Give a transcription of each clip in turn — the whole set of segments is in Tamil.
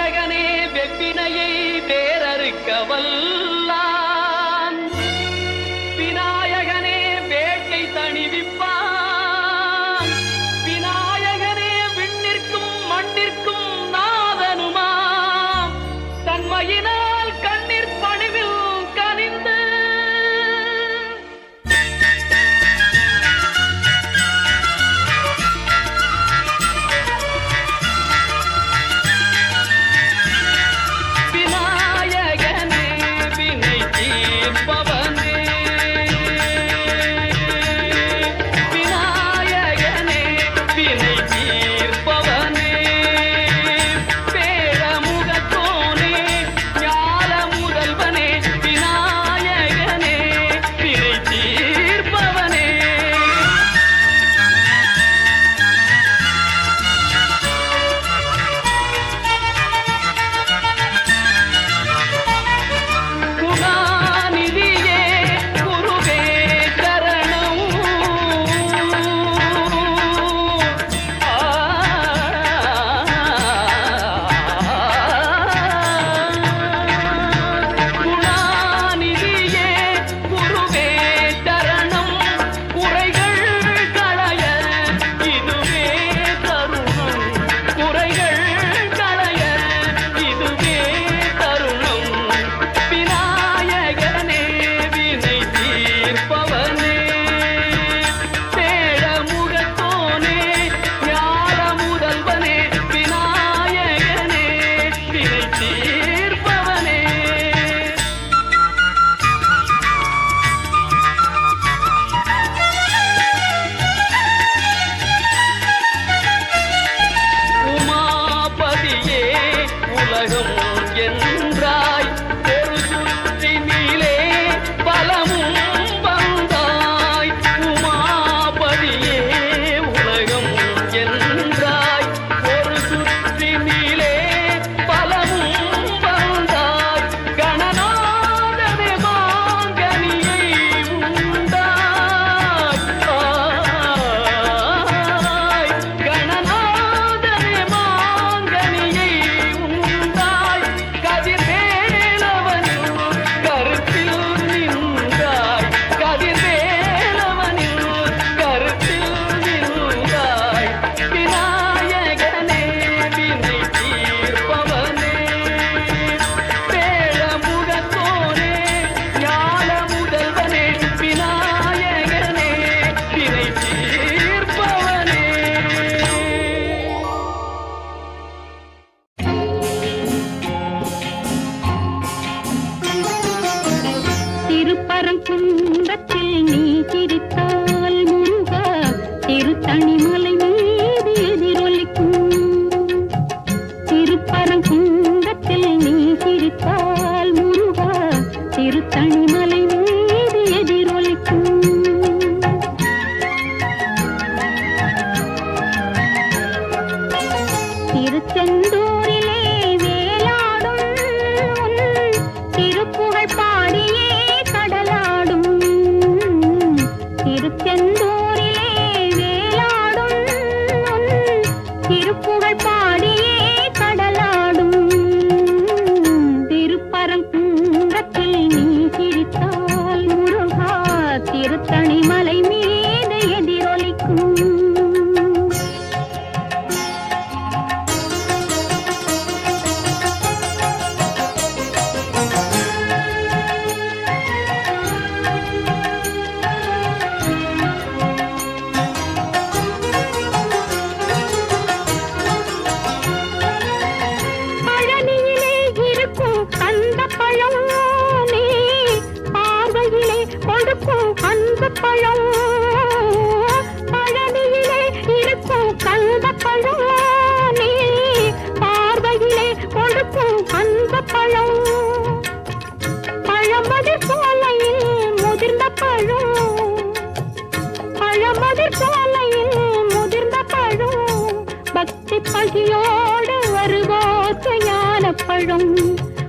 விநாயகனே வெப்பினையை வேறறுக்க வல்லான், விநாயகனே வேட்டை தணிவிப்பான், விநாயகனே விண்ணிற்கும் மண்ணிற்கும் நாதனுமாம், தன்மையினால் கண்ணீர் பணிவில் கனிந்து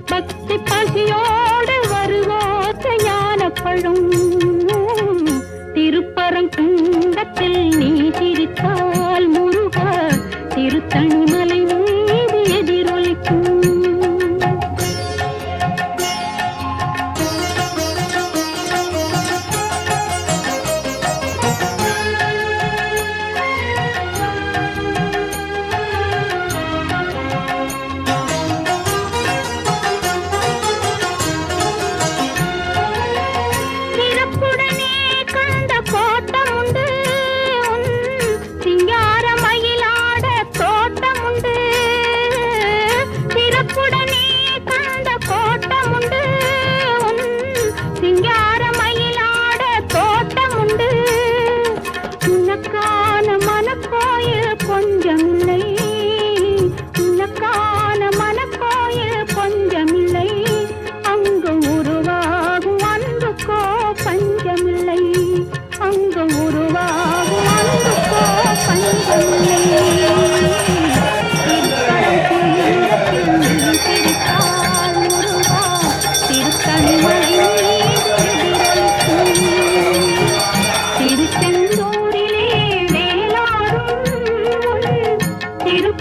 பக்தி பசியோடு வருவோத்த ஞான பழம் திருப்பரங்குன்றத்தில் நீ சிரித்தால் முருகா திருத்தணிமலை மீது எதிரொலிக்கும்.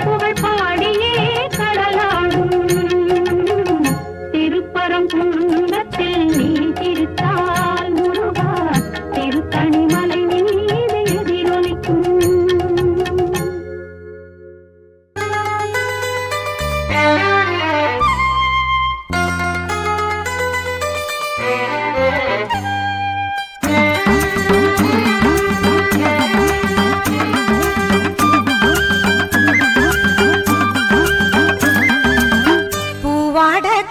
புகழ் பாடியே கடலாடும் திருப்பரங்குன்றத்தில் நீ திருத்தால் முருகா திருத்தணிமலை மீது எதிரொலிக்கும்.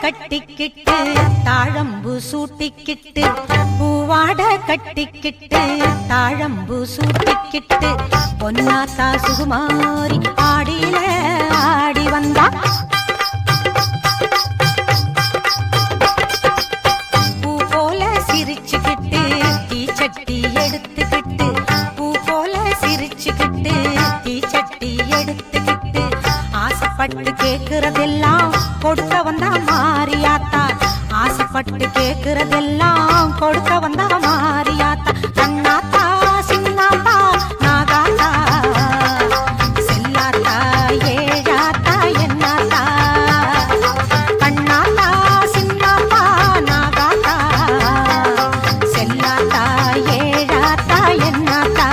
கட்டிக்கிட்டு தாழம்பு சூட்டிக்கிட்டு பூவாட கட்டிக்கிட்டு தாழம்பு சூட்டிக்கிட்டு பொன்னாத்தா சுகுமாரி ஆடியில ஆடி வந்தா. பூ போல சிரிச்சுக்கிட்டு தீச்சட்டி எடுத்துக்கிட்டு பூ போல சிரிச்சுக்கிட்டு தீச்சட்டி எடுத்துக்கிட்டு ஆசைப்பட்டு கேக்குறதெல்லாம் கொடுக்க வந்தா மாரியாத்தா. ஆசைப்பட்டு கேக்குறதெல்லாம் கொடுக்க வந்தா மாரியாத்தா. கண்ணாத்தா சின்னாத்தா நாகாத்தா செல்லாத்தா ஏழாத்தா என்னாத்தா. கண்ணாத்தா சின்னாத்தா நாகாத்தா செல்லாத்தா ஏழாத்தா என்னாத்தா.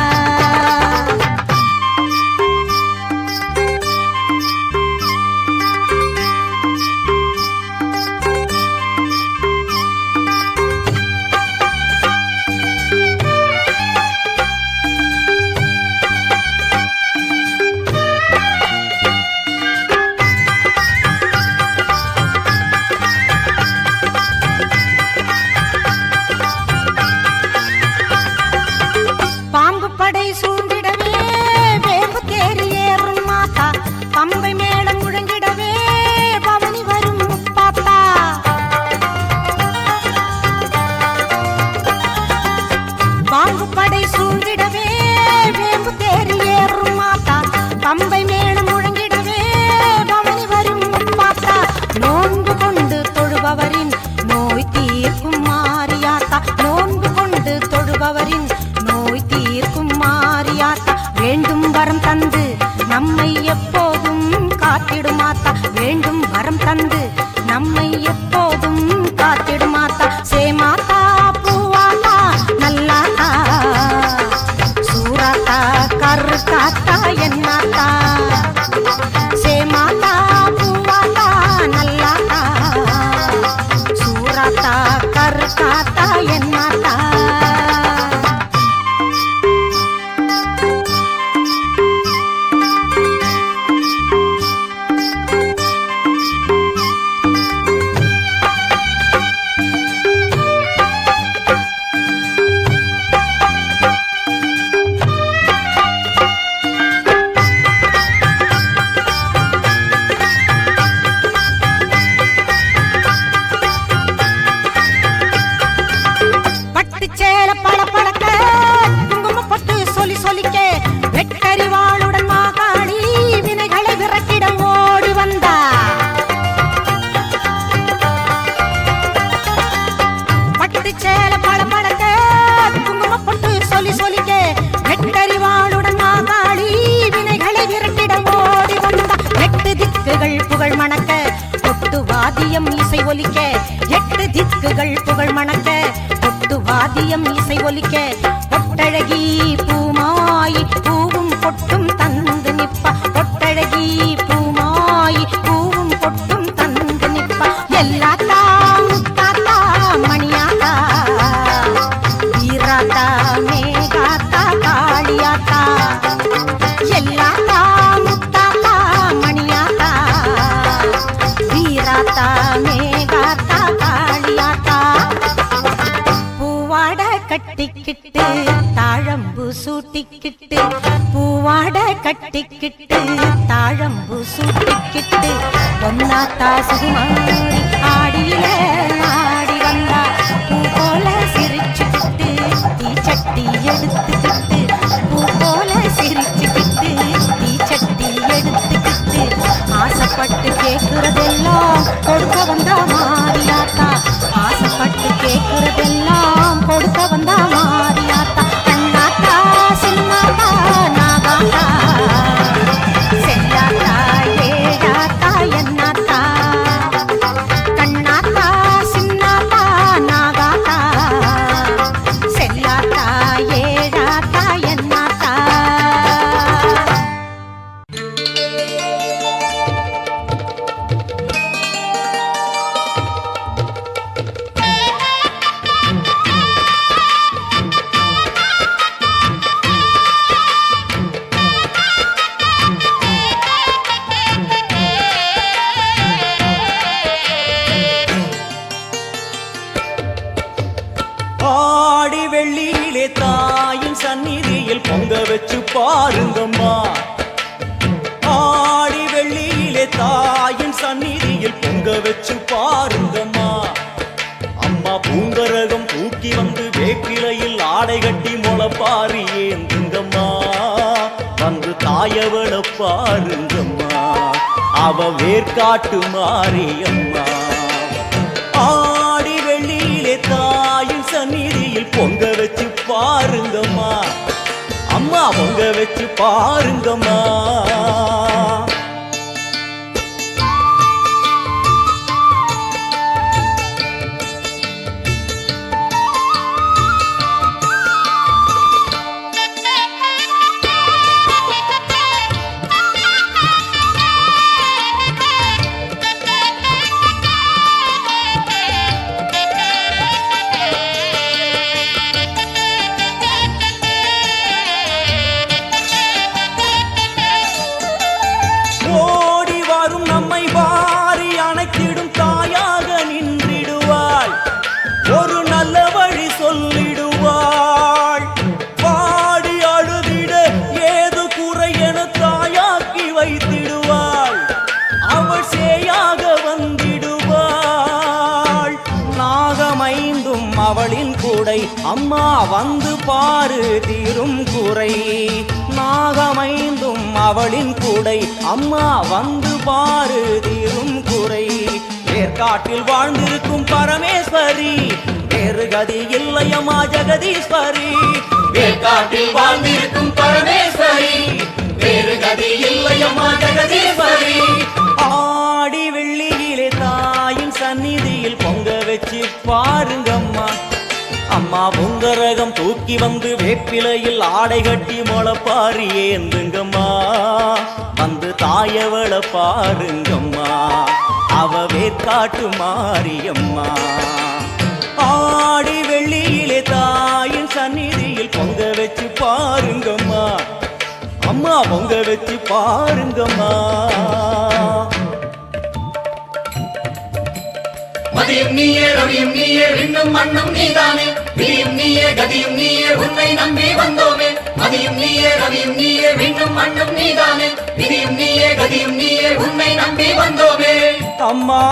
வேண்டும் வரம் தந்து நம்மை எப்போதும் காத்திடுமாத்தா. வேண்டும் வரம் தந்து நம்மை எப்போதும் காத்திடுமாத்தா. சேமாத்தா பூவாத்தா நல்லாத்தா சூராத்தா கரு காத்தா என்னாத்தா. சேமாத்தா பூவாத்தா நல்லாத்தா சூராத்தா கரு காத்தா என்னாத்தா. புகழ் மணக்க கொட்டு வாதியம் இசை ஒலிக்க. எட்டு திக்குகள் புகழ் மணக்க கொட்டு வாதியம் இசை ஒலிக்க. பொட்டழகி பூமாயி பூவும் பொட்டும் தந்து நிப்பா. பொட்டழகி பூமாயி பூவும் பொட்டும் தந்து நிப்பா. எல்லாத்தா முத்தாத்தா மணியாத்தா வீராத்தா மேகாத்தா காளியாத்தா. எல்லாத்தா முத்தாத்தா மணியாத்தா வீராத்தா மேகாத்தா காளியாத்தா. பூவாட கட்டிக்கிட்டு தாழம்பு சூட்டிக்கிட்டு பூவாட கட்டிக்கிட்டு தாழம்பு சூட்டிக்கிட்டு பொன்னாத்தா சுகுமாரி ஆடியில ஆடி வந்தா. பூ போல சிரிச்சுக்கிட்டு தீச்சட்டி எடுத்துக்கிட்டு பூ போல சிரிச்சுக்கிட்டு தீச்சட்டி எடுத்துக்கிட்டு ஆசைப்பட்டு கேட்கிறதெல்லாம் கொடுக்க வந்தா மாரியாத்தா. ஆசைப்பட்டு கேட்கிறதெல்லாம் கொடுக்க வந்தா மாரியாத்தா. கண்ணாத்தா சின்னாத்தா நாகாத்தா செல்லாத்தா சந்நிதியில் பொங்க வச்சு பாருங்கம்மா. ஆடி வெள்ளியிலே தாயின் சந்நிதியில் பொங்க வச்சு பாருங்கம்மா. அம்மா பூங்கரகம் தூக்கி வந்து வேப்பிலையில் ஆடை கட்டி முளைப்பாரி ஏந்துங்கம்மா. வந்து தாயவள பாருங்கம்மா, அவ வேர்க்காட்டு மாரியம்மா. ஆடி வெள்ளியிலே தாயின் சந்நிதியில் பொங்க வச்சு பாருங்கம்மா. அம்மா பொங்க வச்சு பாருங்கம்மா. ஓடி வரும் நம்மை வாரி அணைத்திடும் தாயாக நின்றிடுவாள். ஒரு நல்ல வழி சொல்லிடுவாள். பாடி அழுதிட ஏது குறை என தாயாக்கி வைத்திடுவாள். அவள் சேயாக வந்திடுவாள். நாகமைந்தும் அவளின் கூடை, அம்மா வந்து பாரு தீரும் குறை. நாகமைந்தும் அவளின் கூடை, அம்மா வந்து பாரு தீரும் குறை. வேர்க்காட்டில் வாழ்ந்திருக்கும் பரமேஸ்வரி, வேறு கதி இல்லையம்மா ஜெகதீஸ்வரி. வேர்க்காட்டில் வாழ்ந்திருக்கும் பரமேஸ்வரி, வேறு கதி இல்லையம்மா ஜெகதீஸ்வரி. ஆடி வெள்ளியிலே தாயின் சந்நிதியில் பொங்க வச்சு பாருங்கம்மா. அம்மா பொங்கரகம் தூக்கி வந்து வேப்பிலையில் ஆடை கட்டி முளைப்பாரி ஏந்துங்கம்மா. வந்து தாயவள பாருங்கம்மா, அவ வேர்க்காட்டு மாரியம்மா. ஆடி வெள்ளியிலே தாயின் சந்நிதியில் பொங்க வச்சு பாருங்கம்மா. அம்மா பொங்க வச்சு பாருங்கம்மா. மதியும் நீயே ரவியும் நீயே விண்ணும் மண்ணும் நீதானே. விதியும் நீயே கதியும் நீயே உன்னை நம்பி வந்தோமே. மதியும் நீயே ரவியும் நீயே விண்ணும் மண்ணும் நீதானே. விதியும் நீயே கதியும் நீயே உன்னை நம்பி வந்தோமே. அம்மா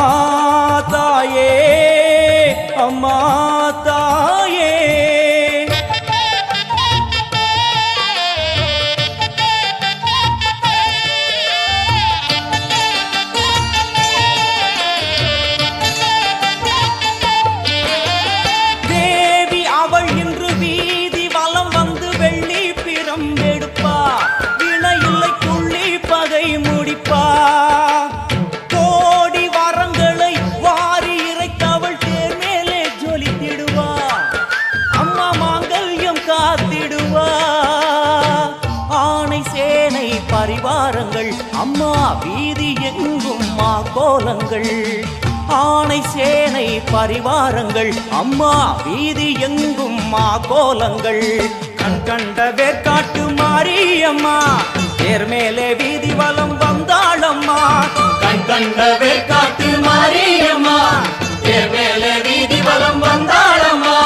தாயே, அம்மா தாயே. தேவி அவள் இன்று வீதி வலம் வந்து வெள்ளி பிரம்பெடுப்பா. வினையில்லை துள்ளி பகை முடிப்பா. கோடி வரங்களை வாரி இறைத்தவள் தேர் மேலே ஜொலித்திடுவா. அம்மா மாங்கல்யம் காத்திடுவா. ஆணை சேனை பரிவாரங்கள், அம்மா வீதி எங்கும் மா கோலங்கள். ஆணை சேனை பரிவாரங்கள், அம்மா வீதி எங்கும் மா கோலங்கள். கண் கண்ட வேர்க்காட்டு மாரியம்மா, தேர் மேலே வீதி வலம் வந்தாளம்மா. கண் கண்ட வேர்க்காட்டு மாரியம்மா, தேர் மேலே வீதி வலம் வந்தாளம்மா.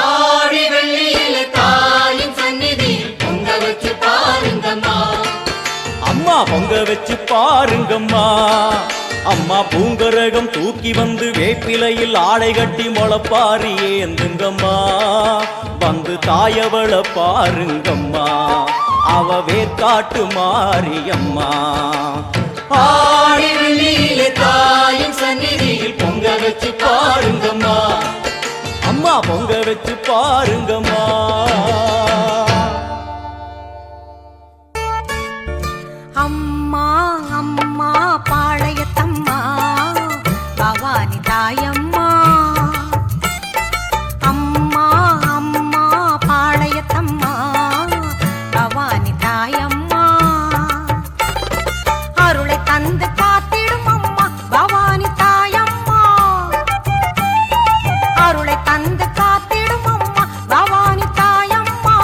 ஆடி வெள்ளியிலே தாயின் சந்நிதியில் பொங்க வச்சு பாருங்கம்மா. அம்மா பொங்க வச்சு பாருங்கம்மா. அம்மா பூங்கரகம் தூக்கி வந்து வேப்பிலையில் ஆடை கட்டி முளைப்பாரி ஏந்துங்கம்மா. வந்து தாயவள பாருங்கம்மா, அவ வேர்க்காட்டு மாரியம்மா. ஆடி வெள்ளியிலே தாயின் சந்நிதியில் பொங்க வச்சு பாருங்கம்மா. அம்மா பொங்க வச்சு பாருங்கம்மா. அம்மா அம்மா பாளையத்தம்மா, பவானி தாயம்மா. அம்மா அம்மா பாளையத்தம்மா, பவானி தாயம்மா. அருளை தந்து காத்திடும் அம்மா பவானி தாயம்மா. அருளை தந்து காத்திடும் அம்மா பவானி தாயம்மா.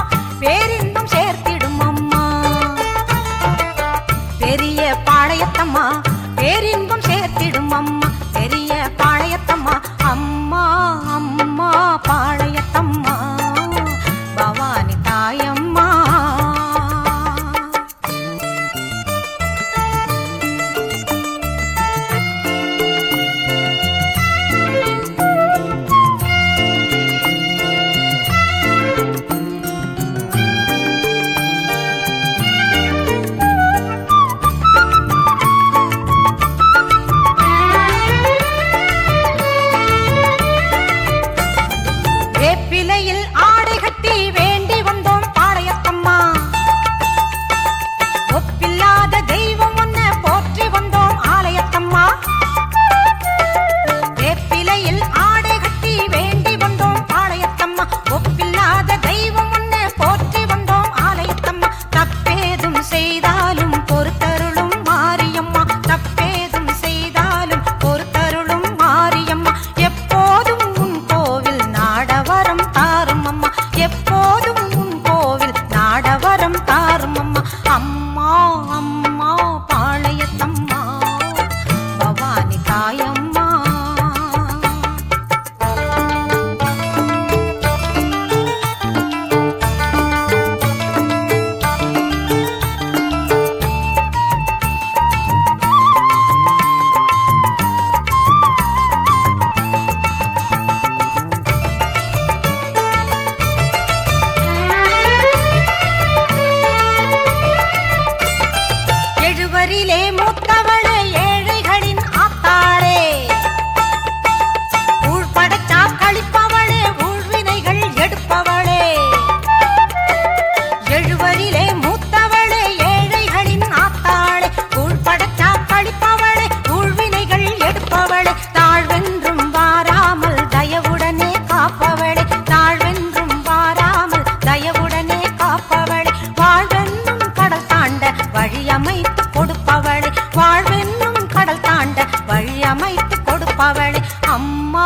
அம்மா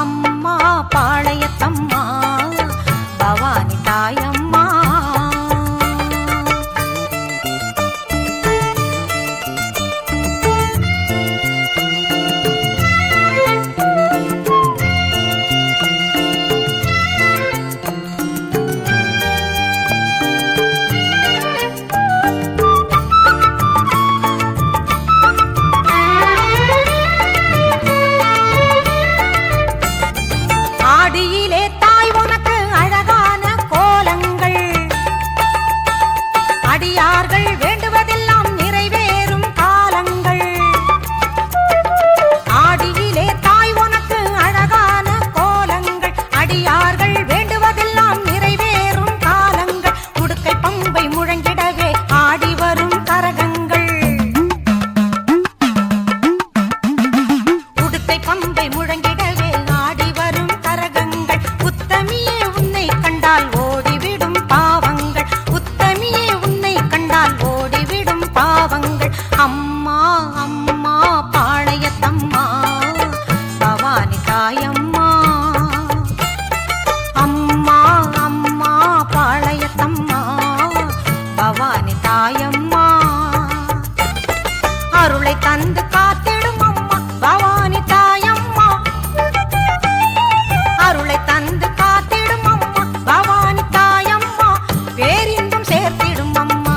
அம்மா பாளையத்தம்மா பவானி தாயம்மா ஆடியிலே தாய் உனக்கு அழகான கோலங்கள் அடியார்கள் வேண்டுவதெல்லாம் நிறைவேறும் காலங்கள் ஆடியிலே தாய் உனக்கு அழகான கோலங்கள் அடியார்கள் வேண்டுவதெல்லாம் நிறைவேறும் காலங்கள் உடுக்கை பம்பை முழங்கிடவே ஆடி வரும் கரகங்கள் உடுக்கை பம்பை முழங்கிடவே ஆடி வரும் கரகங்கள் உத்தமியே உன்னை கண்டால் ஓடிவிடும் பாவங்கள் உத்தமியே உன்னை கண்டால் ஓடிவிடும் பாவங்கள் அம்மா அம்மா பாளையத்தம்மா பவானி தாயம்மா அம்மா அம்மா பாளையத்தம்மா பவானி தாயம்மா அருளை தந்து காத்திடும் அம்மா பவானி தாயம்மா அருளை தந்து காத்திடும் அம்மா பவானி தாயம்மா பேரின்பம் சேர்த்திடும் அம்மா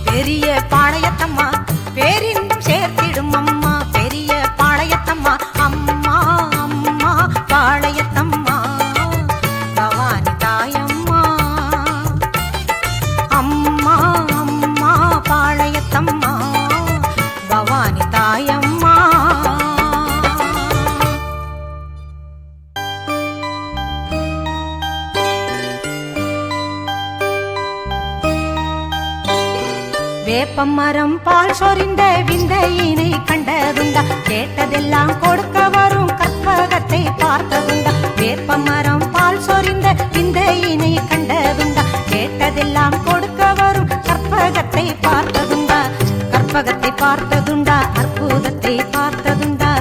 பெரிய பாளையத்தம்மா பேரின்பம் சேர்த்திடும் அம்மா பெரிய பாளையத்தம்மா அம்மா அம்மா பாளையத்தம்மா பவானி தாயம்மா அம்மா அம்மா பாளையத்தம்மா பவானி தாயம்மா வேப்பமரம் பால் சொரிந்த விந்தையினை கண்டதுண்டா கேட்டதெல்லாம் கொடுக்க வரும் கற்பகத்தை பார்த்ததுண்டா வேப்பமரம் பால் சொரிந்த விந்தையினை கண்டதுண்டா கேட்டதெல்லாம் கொடுக்க வரும் கற்பகத்தை பார்த்ததுண்டா கற்பகத்தை பார்த்ததுண்டா அற்புதத்தை பார்த்ததுண்டா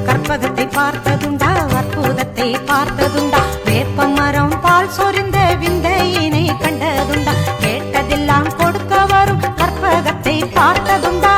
கற்பகத்தை பார்த்ததுண்டா அற்புதத்தை பார்த்ததுண்டா வேப்பமரம் பால் சொரிந்த விந்தையினை கண்டதுண்டா கேட்டதெல்லாம் கொடுக்க வரும் கற்பகத்தை பார்த்ததுண்டா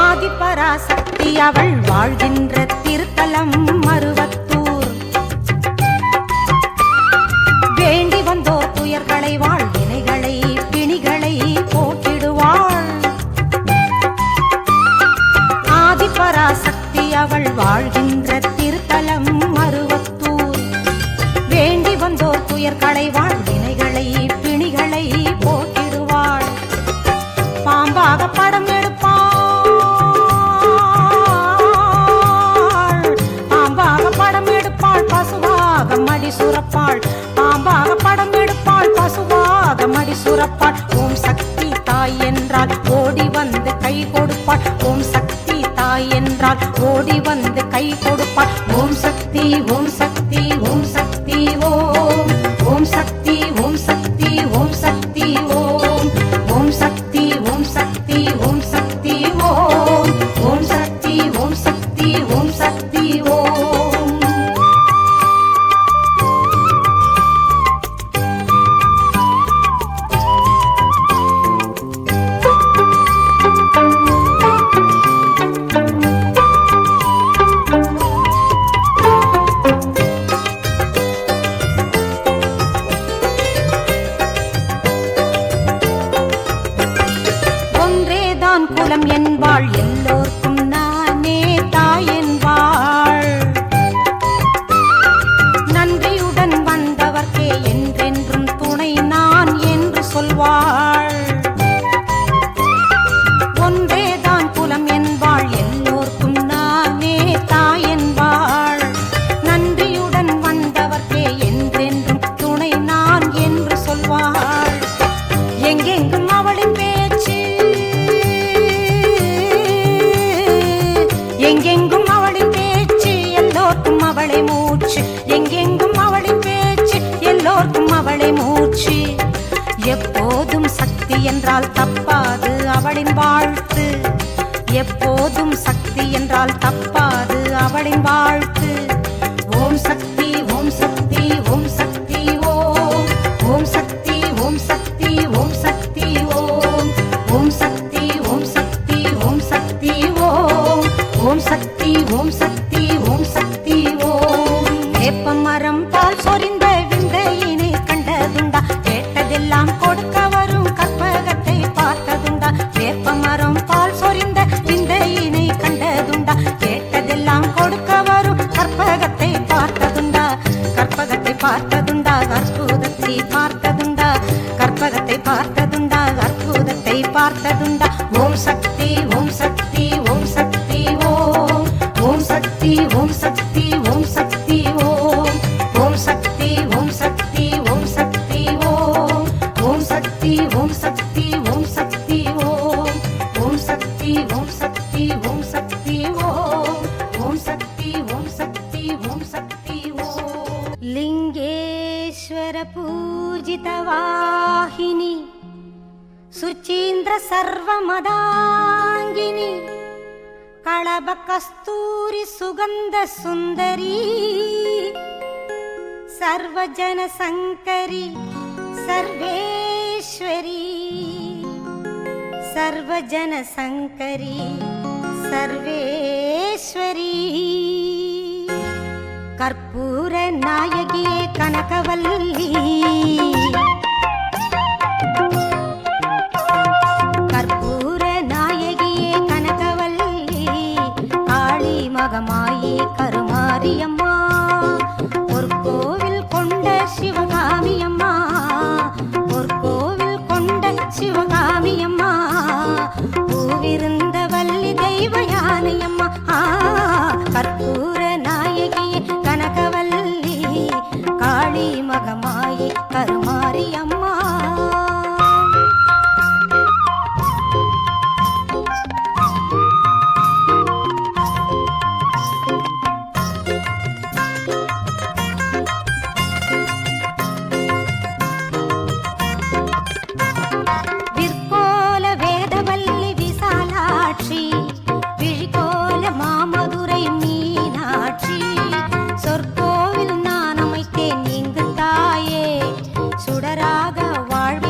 ஆதிபராசக்தி அவள் வாழ்கின்ற திருத்தலம் மருவத்தூர் வேண்டி வந்தோர் துயர்களை வாழ்வினைகளை பிணிகளை போக்கிடுவாள் ஆதிபராசக்தி அவள் வாழ்கின்ற திருத்தலம் மருவத்தூர் வேண்டி வந்தோர் துயர்களை வாழ்வினைகளை பிணிகளை போக்கிடுவாள் பாம்பாக படம் எடுப்பாள் பாம்பாக படம் எடுப்பாள் பசுவாக மடி சுரப்பாள் பாம்பாக படம் எடுப்பாள் பசுவாக மடி சுரப்பாள் ஓம் சக்தி தாய் என்றால் ஓடி வந்து கை கொடுப்பாள் ஓம் சக்தி தாய் என்றால் ஓடி வந்து கை கொடுப்பாள் ஓம் சக்தி ஓம் சக்தி ஓம் சக்தி ஓம் ஓம் சக்தி ஓம் சக்தி ஓம் சக்தி ஓம் ஓம் சக்தி ஓம் சக்தி ஓம் சக்தி ஓம் ஓம் சக்தி ஓம் சக்தி ஓம் சக்தி ஓம் என்றால் தப்பாது அவளின் வாழ்த்து. எப்போதும் சக்தி என்றால் தப்பாது அவளின் வாழ்த்து. ஓம் சக்தி ஓம் சக்தி ஓம் சக்தி ஓம். ஓம் சக்தி ஓம் சக்தி ஓம் சக்தி ஓம். ஓம் சக்தி ஓம் சக்தி ஓம் சக்தி ஓம். ஓம் சக்தி ஓம் சக்தி ஓம் சக்தி ஓம். வேப்பமரம் பால் சொரிந்த விந்தையினை கண்டதுண்டா? கேட்டதெல்லாம் கொடுக்க வரும் கற்பகத்தை பார்த்ததுண்டா? வேப்பமரம் பால் சொரிந்த விந்தையினை கண்டதுண்டா? கேட்டதெல்லாம் கொடுக்க வரும் கற்பகத்தை பார்த்ததுண்டா? கற்பகத்தை பார்த்ததுண்டா? அற்புதத்தை பார்த்ததுண்டா? கற்பகத்தை பார்த்ததுண்டா? அற்புதத்தை பார்த்ததுண்டா? ஓம் சக்தி ஓம் சக்தி ஓம் சக்தி ஓம். ஓம் சக்தி ஓம் சக்தி ஓம் சக்தி ஓம். ஓம் சக்தி ஓம் சக்தி ஓம் சக்தி ஓம். ஓம் சக்தி ஓம் சக்தி ஓம் சக்தி ஓம். ஓம் சக்தி ஓம் சக்தி ஓம் சக்தி ஓம். ஓம் சக்தி ஓம் சக்தி ஓம் சக்தி ஓம். லிங்கேஸ்வர பூஜித வாஹினி சுச்சீந்திர சர்வமதாங்கினி களப கஸ்தூரி சுகந்த சுந்தரி சர்வஜன சங்கரி சர்வேஸ்வரி. சர்வஜன சங்கரி சர்வேஸ்வரி. கற்பூர நாயகியே கனகவல்லி. கற்பூர நாயகியே கனகவல்லி. காளி மகமாயி கருமாரியம்மா. ஒரு கோவில் கொண்ட சிவகாமியம்மா. ஒரு கோவில் கொண்ட சிவகாமியம்மா. பூவிருந்த வள்ளி தெய்வ யானையம்மா. கற்பூர நாயகியே கனகவல்லி. காளி மகமாயி கருமாரியம்மா. விற்கோல வேதவல்லி விசாலாட்சி. விழிகோல மாமதுரை மீனாட்சி. சொற்கோவில் நான் அமைத்தேன் இங்கு தாயே. சுடராக வாழ்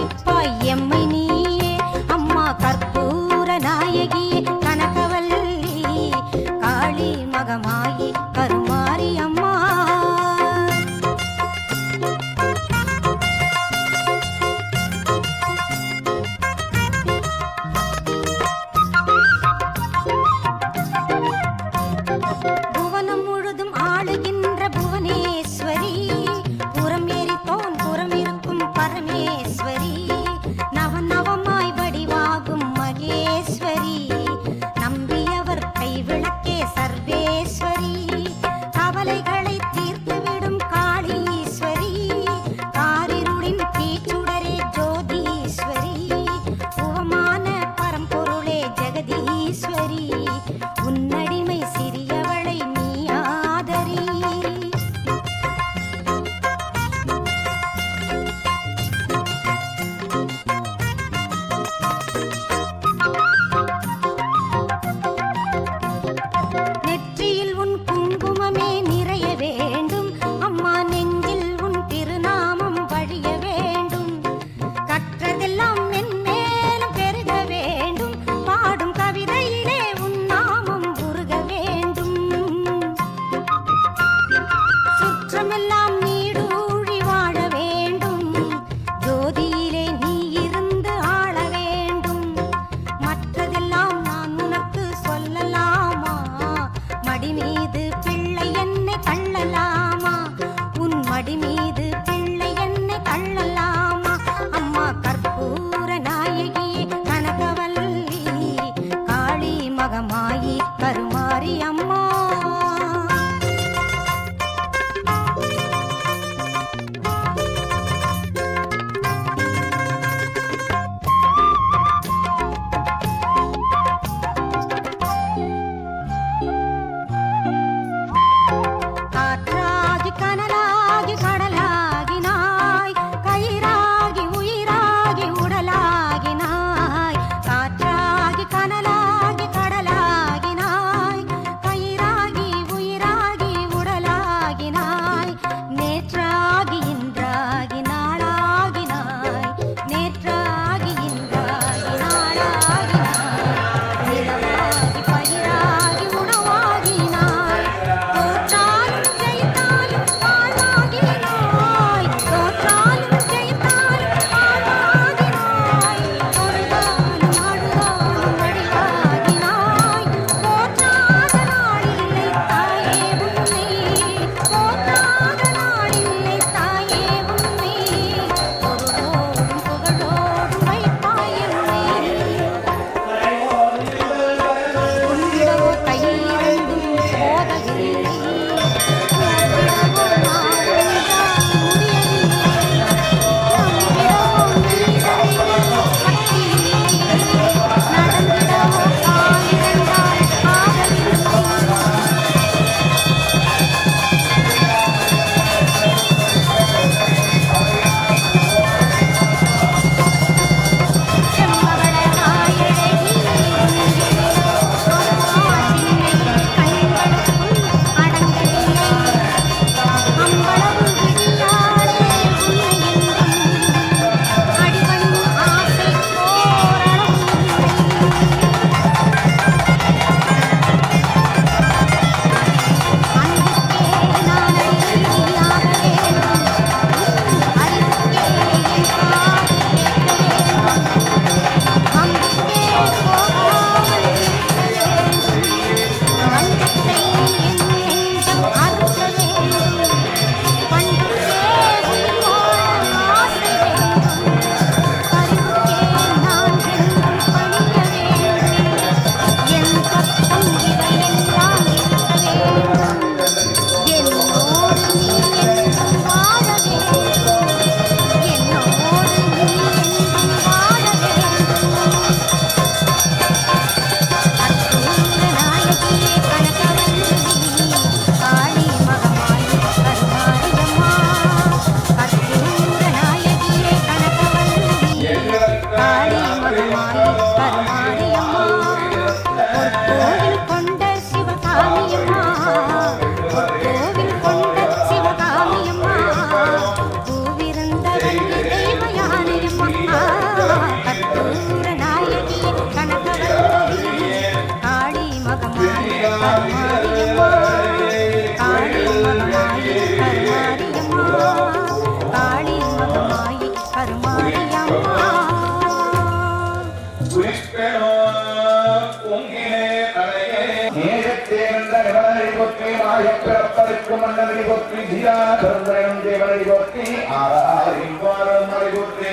மன்னனை போற்றி தீரான பெருந்தயம் தேவனை போற்றி ஆறாரின் வாரம் மறை போற்றி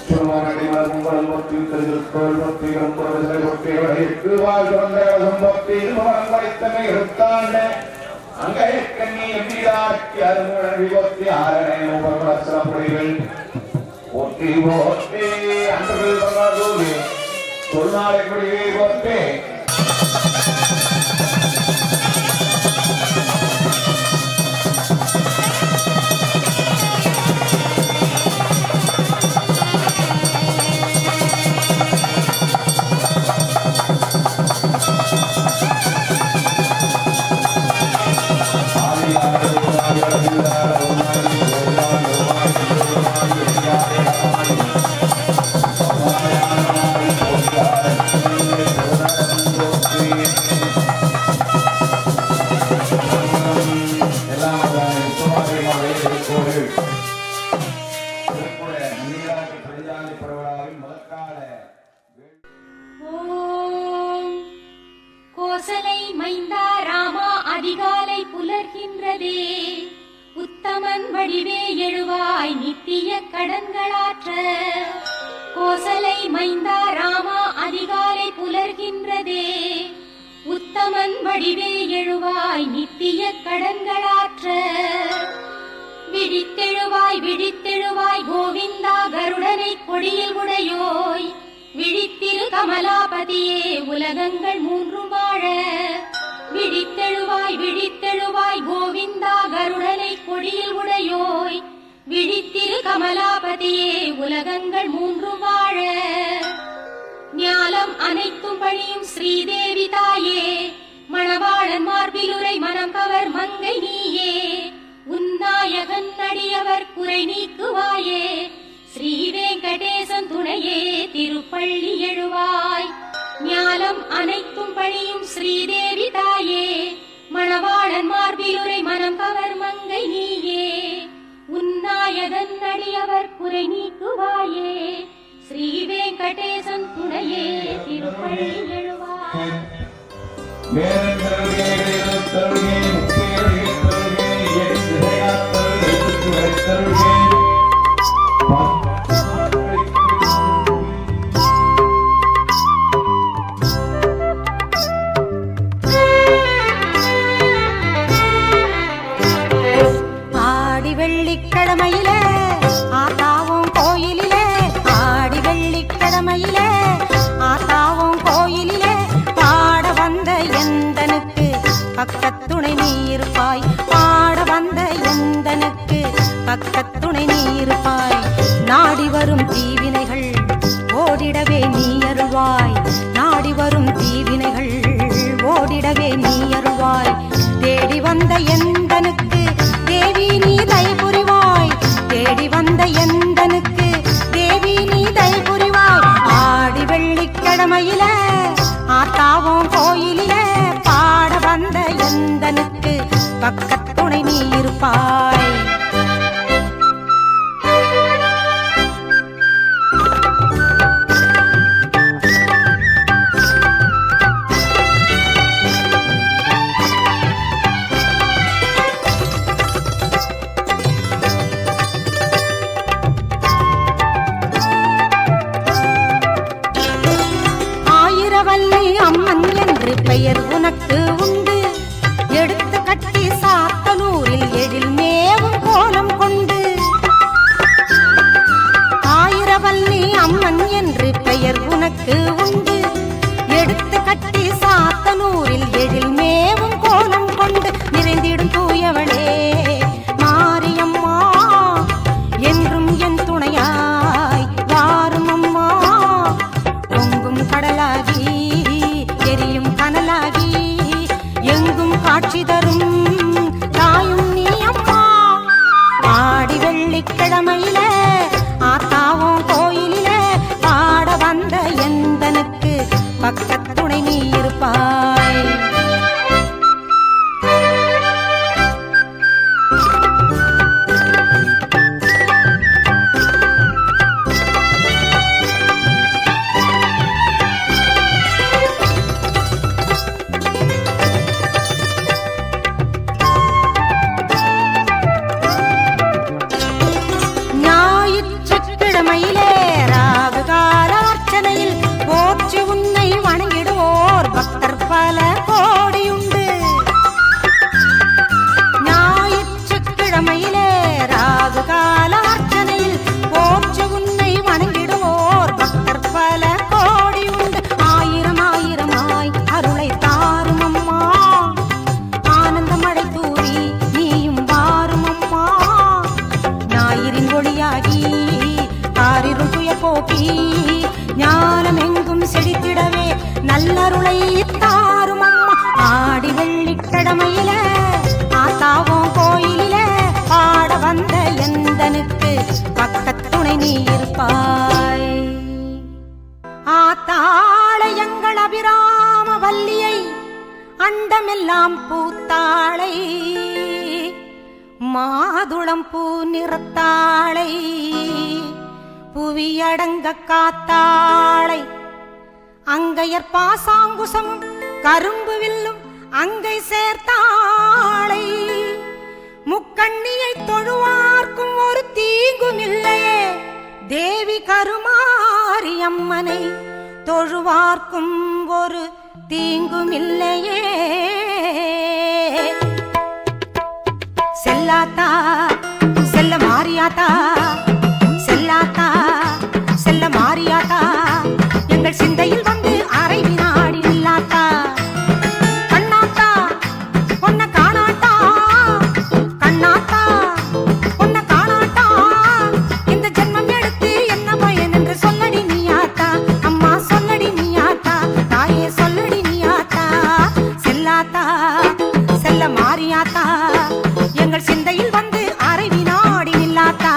சுருமானடி மலர்கும்பல் போற்றி திருத்தோல் போற்றி பிரம்புரவசனை போற்றி வடைக்கு வாழ்வந்தம் போற்றி மரம் படைத்தமை இருத்தாண்ட அங்கே கண்ணி எம்பிராட்சி அருமுழவி போற்றி ஆரணை உபமலசனப்புரிகள் போற்றி போற்றி அன்பர்கள் பங்காதூரி தொல்நாளை குடியை போற்றி ஓம் கோசலை மைந்தா ராமா அதிகாலை புலர்கின்றதே உத்தமன் வடிவே எழுவாய் நித்திய கடன்களாற்ற கோசலை மைந்தா ராமா அதிகாலை புலர்கின்றதே உத்தமன் வடிவே எழுவாய் நித்திய கடன்களாற்ற விழித்தெழுவாய் விழித்தெழுவாய் கோவிந்தா கருடனை கொடியில் உடையோய் விழித்திரு கமலாபதியே உலகங்கள் மூன்றும் வாழ விழித்தெழுவாய் விழித்தெழுவாய் கோவிந்தா கருடனை கொடியில் உடையோய் விழித்திரு கமலாபதியே உலகங்கள் மூன்றும் வாழ ஞாலம் அனைத்தும் பணியும் ஸ்ரீதேவி தாயே மணவாளன் மார்பிலுரை மனம் கவர் மங்கை நீயே உன்னாயகன் அடியவர் குறை நீக்குவாயே ஸ்ரீ வெங்கடேசன் துணையே திருப்பள்ளி எழுவாய் ஞாலம் அனைத்தும் பணியும் ஸ்ரீதேவி தாயே மணவாளன் மார்பிலுரை மனம் கவர் மங்கை நீயே உன்னாயகன் அடியவர் குறை நீக்குவாயே ஸ்ரீ வெங்கடேசன் துணையே திருப்பள்ளி எழுவாய் ஆடி வெள்ளிக்கிழமையிலே ஆத்தாவும் கோயிலிலே ஆடி வெள்ளிக்கிழமையிலே ஆத்தாவும் கோயிலிலே பாட வந்த எந்தனுக்கு பக்கத்துணை நீ இருப்பாய் பாட வந்த எந்தனுக்கு பக்கத்துணை நீ இருப்பாய் நாடி வரும் தீவினைகள் ஓடிடவே நீ அருள்வாய் நாடி வரும் தீவினைகள் ஓடிடவே நீ அருள்வாய் தேடி வந்த எந்தனுக்கு தேவி நீ தயை புரிவாய் தேடி வந்த எந்தனுக்கு தேவி நீ தயை புரிவாய் ஆடி வெள்ளிக்கிழமையில ஆத்தாவும் கோயிலிலே பாட வந்த எந்தனுக்கு பக்கத்துணை நீ இருப்பாய் ஆயிரவல்லி அம்மன் என்று பெயர் உனக்கு உண்டு எடுத்து கட்டி சாத்தனூரில் எழில் மேவும் கோலம் கொண்டு ஆயிரவல்லி அம்மன் என்று பெயர் உனக்கு உண்டு எடுத்து கட்டி சாத்தனூரில் எழில் மேவும் கோலம் கொண்டு நிறைந்திடும் தூயவளே மாரியம்மா என்றும் என் துணையாய் வாரும் அம்மா பொங்கும் கடலாகி எரியும் கனலாகி எங்கும் காட்சி தரும் தாயும் நீ அம்மா ஆடி வெள்ளிக்கிழமையில ஆத்தாவும் கோயிலில பாட வந்த எந்தனுக்கு பக்கத்துணை நீ இருப்பாய் ஒளியாகி ஆரிருள் துயர் போக்கி ஞானம் எங்கும் செழித்திடவே நல்லருளை தாரும் அம்மா. ஆடி வெள்ளிக்கிழமையில ஆத்தாவும் கோயிலில பாட வந்த எந்தனுக்கு பக்கத்துணை நீ இருப்பாய். ஆத்தாளை எங்கள் அபிராம வல்லியை அண்டமெல்லாம் பூத்தாளை மாதுளம் பூ நிறத்தாளை புவியடங்க காத்தாளை அங்கையர் பாசாங்குசமும் கரும்பு வில்லும் அங்கை சேர்த்தாளை முக்கண்ணியை தொழுவார்க்கும் ஒரு தீங்கும் இல்லையே தேவி கருமாரி அம்மனை தொழுவார்க்கும் ஒரு தீங்கும் இல்லையே. செல்லாத்தா செல்ல மாரியாத்தா செல்லாத்தா செல்ல மாரியாத்தா எங்கள் சிந்தையில் வந்து அரை வினாடி நில்லாத்தா. கண்ணாத்தா பொன்ன காணாட்டா கண்ணாத்தா பொன்ன காணாட்டா இந்த ஜென்மம் எடுத்து என்ன பயன் என்று சொல்லடி நீயாத்தா. அம்மா சொல்லடி நீயாத்தா தாயே சொல்லடி நீயாத்தா. செல்லாத்தா செல்ல மாரியாத்தா எங்கள் சிந்தையில் வந்து அரை வினாடி நில்லாத்தா.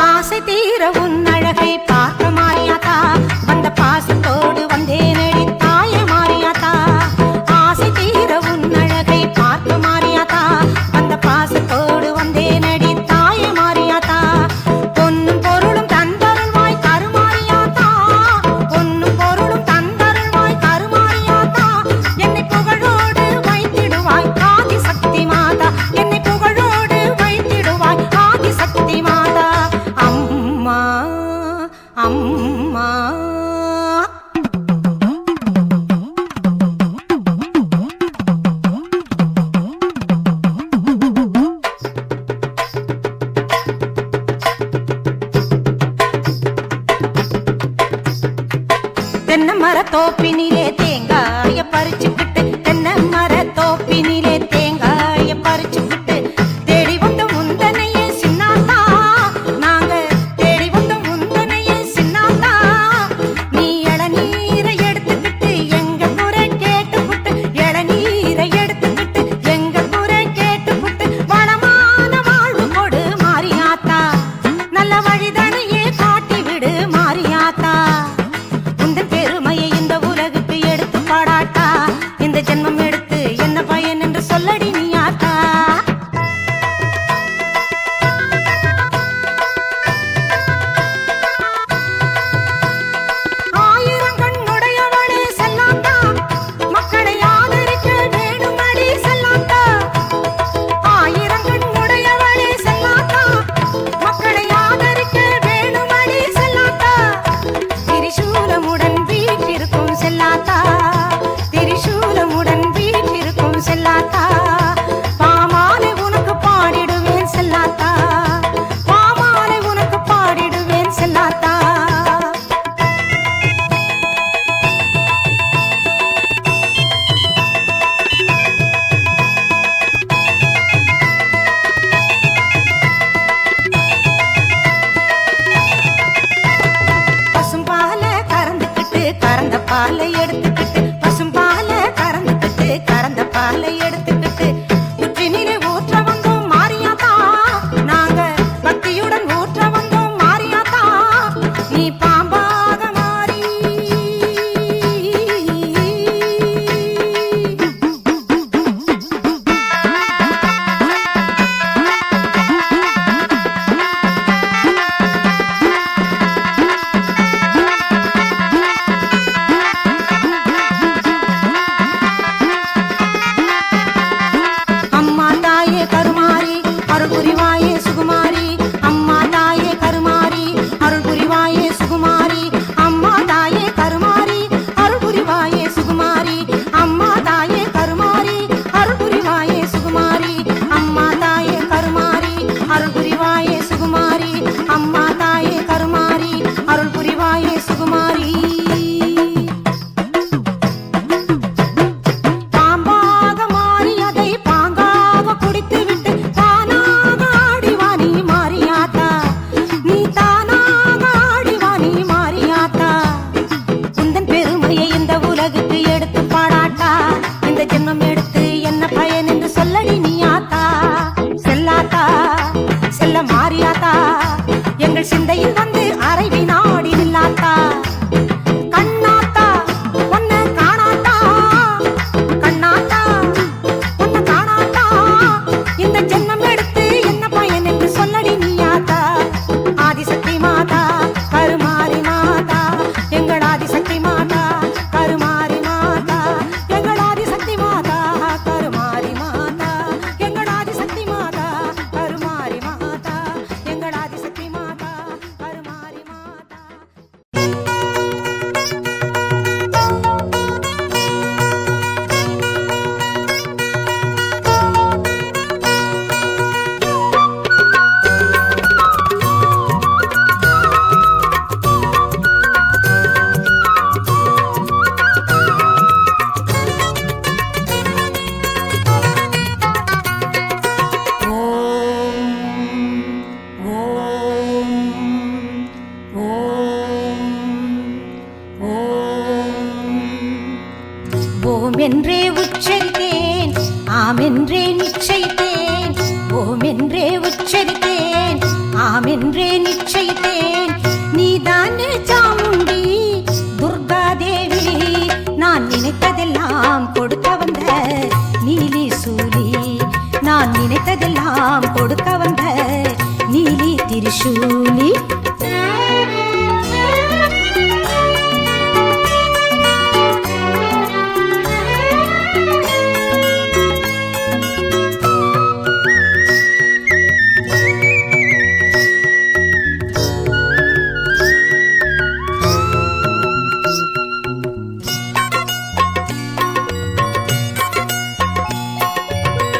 ஆசை தீர உன் அழகை பார்க்க மாரியாத்தா வந்த பாசத்தோடு வந்தேனடி தாய மாரியாத்தா. ஆசை தீர உன் அழகை பார்க்க மாரியாத்தா வந்த பாசத்தோடு வந்தேனடி தாய மாரியாத்தா. பொன்னும் பொருளும் தந்தருள்வாய் கருமாரியாத்தா பொன்னும் பொருளும் தந்தருள்வாய் கருமாரியாத்தா. என்னை புகழோடு வைத்திடுவாய் ஆதி சக்தி மாதா என்னை புகழோடு வைத்திடுவாய் ஆதி சக்தி மாதா. அம்மா அம்மா தென்னை மர தோப்பினிலே தேங்காய பறிச்சுக்கிட்டு தென்னை மர தோப்பினிலே தேங்காய பறிச்சுக்கிட்டு தேடி வந்த முந்தனையே சின்னாத்தா நாங்க தேடி வந்த முந்தனையே சின்னாத்தா. நீ இளநீரை எடுத்துக்கிட்டு எங்க குறை கேட்டுக்கிட்டு இளநீரை எடுத்துக்கிட்டு எங்க குறை கேட்டுக்கிட்டு வளமான வாழ்வு கொடு மாரியாத்தா நல்ல வழிதனையே காட்டி விடு மாரியாத்தா. உந்தன் பெருமையை இந்த உலகுக்கு எடுத்து பாடாட்டா மாறியாத்தா எங்கள் சிந்தையில் வந்து அரை வினாடி நில்லாத்தா கண்ணாத்தா ஒன்ன காணாத்தா கண்ணாத்தா ஒன்ன காணாத்தா இந்த ஜென்மம் எடுத்து என்ன பயன் என்று சொல்லடி நீயாத்தா ஆதிசக்தி மாதா கருமாரி மாதா எங்கள் ஆதிசக்தி மாதா கருமாரி மாதா எங்கள் ஆதிசக்தி மாதா கருமாரி மாதா எங்கள் ஆதிசக்தி மாதா கருமாரி மாதா எங்கள் ஆதிசக்தி மாதா கருமாரி மாதா ஓம் என்றே உச்சரித்தேன் ஆம் என்றே நிச்சயித்தேன் ஓம் என்றே உச்சரித்தேன் ஆம் என்றே நிச்சயித்தேன் நீதானே சாமுண்டி துர்கா தேவி நான் நினைத்ததெல்லாம் கொடுக்க வந்த நீலி சூலி நான் நினைத்ததெல்லாம் கொடுக்க வந்த நீலி திரிசூலி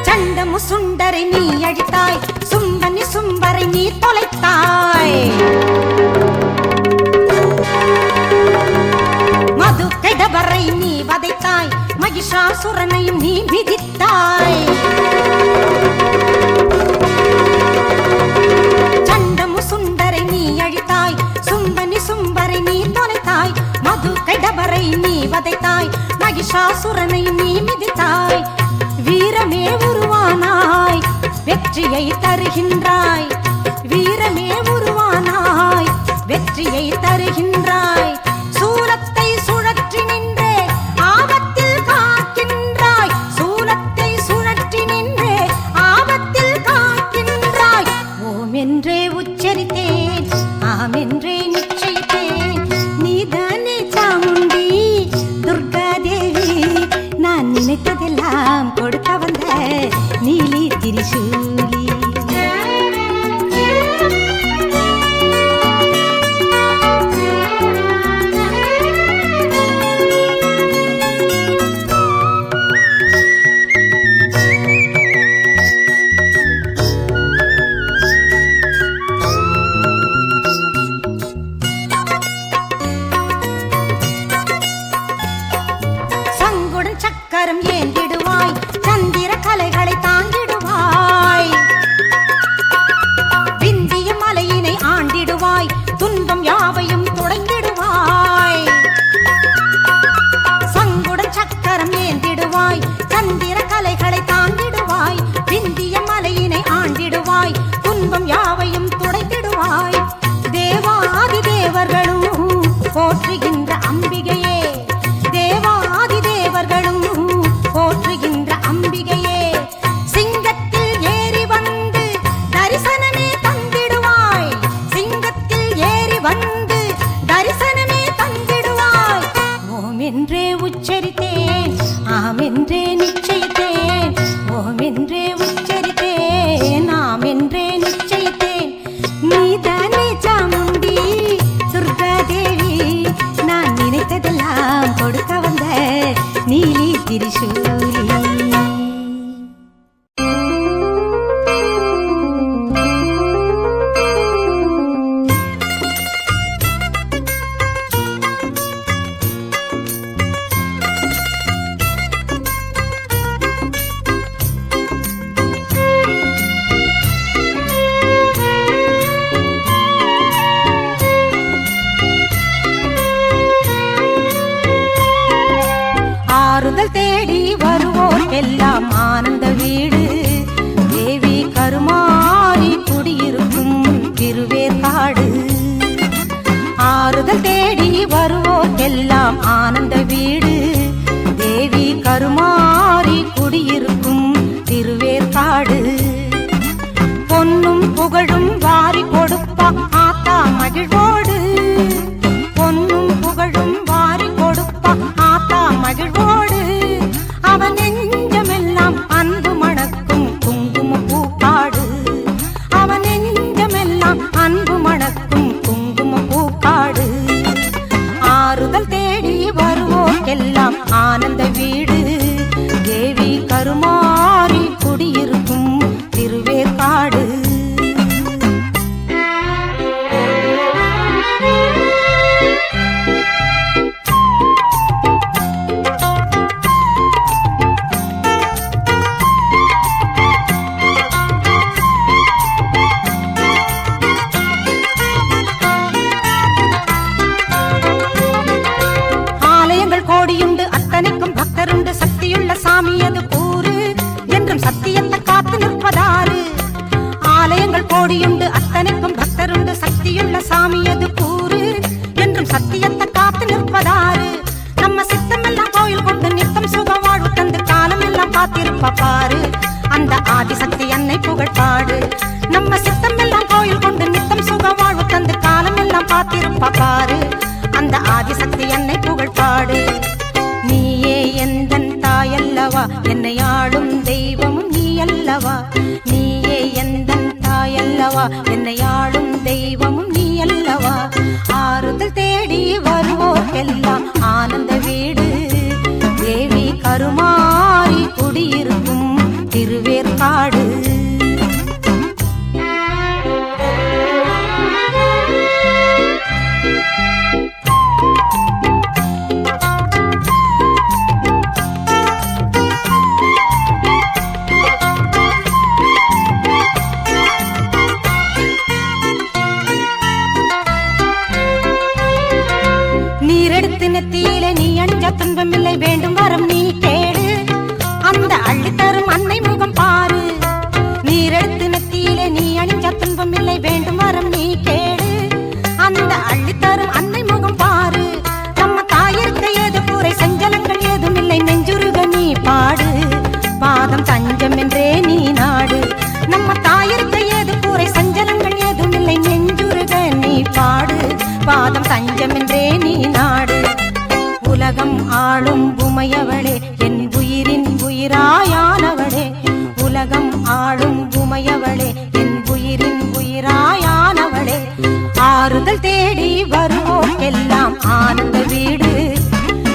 சண்டமு சுண்டரை நீ அடித்தாய் சும்பனி சும்பரை நீ தொலைத்தாய் மது கெடவரை நீ வதைத்தாய் மகிஷாசுரனையும் நீ விதித்தாய் சண்டமு சுண்டரை நீ அழித்தாய் சும்பனி சும்பரை நீ தொலைத்தாய் மது கெடவரை நீ வதைத்தாய் மகிஷாசுரனையும் நீ மிதித்தாய் வீரமே உருவானாய் வெற்றியை தருகின்றாய் வீரமே உருவானாய் வெற்றியை தருகின்றாய் சூலத்தை சுழற்றி நின்றே ஆபத்தில் காக்கின்றாய் சூலத்தை சுழற்றி நின்றே ஆபத்தில் காக்கின்றாய் ஓம் என்றே உச்சரித்தேன் ஆம் என்றே நிச்சயித்தேன் நீதானே சாமுண்டி துர்கா தேவி நான் நினைத்ததெல்லாம் கொடுக்க வந்த நீலி திரிசூலி திருவேற்காடு. ஆறுதல் தேடி வருவோர்க்கெல்லாம் ஆனந்த வீடு, தேவி கருமாரி குடியிருக்கும் திருவேற்காடு. பொன்னும் புகழும் வாரி கொடுப்பா ஆத்தா மகிழ்வோடு, பொன்னும் புகழும் வாரி கொடுப்பா ஆத்தா மகிழ்வோடு. அவன் நெஞ்சமெல்லாம் அன்பு மணக்கும் குங்கும பூக்காடு, அவன் நெஞ்சமெல்லாம் அன்பு மணக்கும் குங்கும பூக்காடு. ஆறுதல் தேடி வருவோர்க்கெல்லாம் ஆனந்த வீடு, தேவி கருமாரி குடியிருக்கும் திருவேற்காடு. கோடியுண்டு அத்தனைக்கும் பக்தருண்டு, சக்தியுள்ள சாமி அது கூறு என்றும் சத்தியத்தை காத்து நிற்பதாறு. ஆலயங்கள் கோடியுண்டு அத்தனைக்கும் பக்தருண்டு, சக்தியுள்ள சாமி அது கூறு என்றும் சத்தியத்தை காத்து நிற்பதாறு. நம்ம சித்தமெல்லாம் கோயில் கொண்டு நித்தம் சுக வாழ்வு தந்து காலம் எல்லாம் காத்திருப்ப பாரு, அந்த ஆதிசக்தி அன்னை புகழ்பாடு. நம்ம சித்தமெல்லாம் கோயில் கொண்டு நித்தம் சுக வாழ்வு தந்து காலம் எல்லாம் காத்திருப்ப பாரு, அந்த ஆதிசக்தி அன்னை புகழ்பாடு. நீயே எந்தன் தாயல்லவா, என்னை ஆளும் தெய்வமும் நீ அல்லவா. நீயே எந்தன் தாயல்லவா, என்னை ஆளும் தெய்வமும் நீ அல்லவா. ஆறுதல் தேடி வருவோர்க்கெல்லாம் ஆனந்த வீடு, தேவி கருமாரி குடியிருக்கும் திருவேற்காடு. நெத்தியிலே நீ அணிஞ்ச துன்பமில்லை, வேண்டும் வரம் நீ கேடு, அந்த அள்ளித்தரும் அன்னை முகம் பாரு. நீரெடுத்து நெத்தியிலே நீ அணிஞ்ச துன்பமில்லை, வேண்டும் வரம் நீ கேடு, அந்த அள்ளித்தரும் அன்னை முகம் பாரு. நம்ம தாயிருக்க ஏது கூரை சஞ்சலங்கள் ஏதும் இல்லை, நெஞ்சுருக நீ பாடு, பாதம் தஞ்சம் என்றே நீ நாடு. நம்ம தாயிருக்க ஏது கூரை சஞ்சலங்கள் ஏதும் இல்லை, நெஞ்சுருக நீ பாடு, பாதம் தஞ்சம் என்றே நீ நாடு. உலகம் ஆளும் உமையவளே, என் உயிரின் உயிராயானவளே. உலகம் ஆளும் உமையவளே, என் உயிரின் உயிராயானவளே. ஆறுதல் தேடி வருவோர்க்கெல்லாம் ஆனந்த வீடு,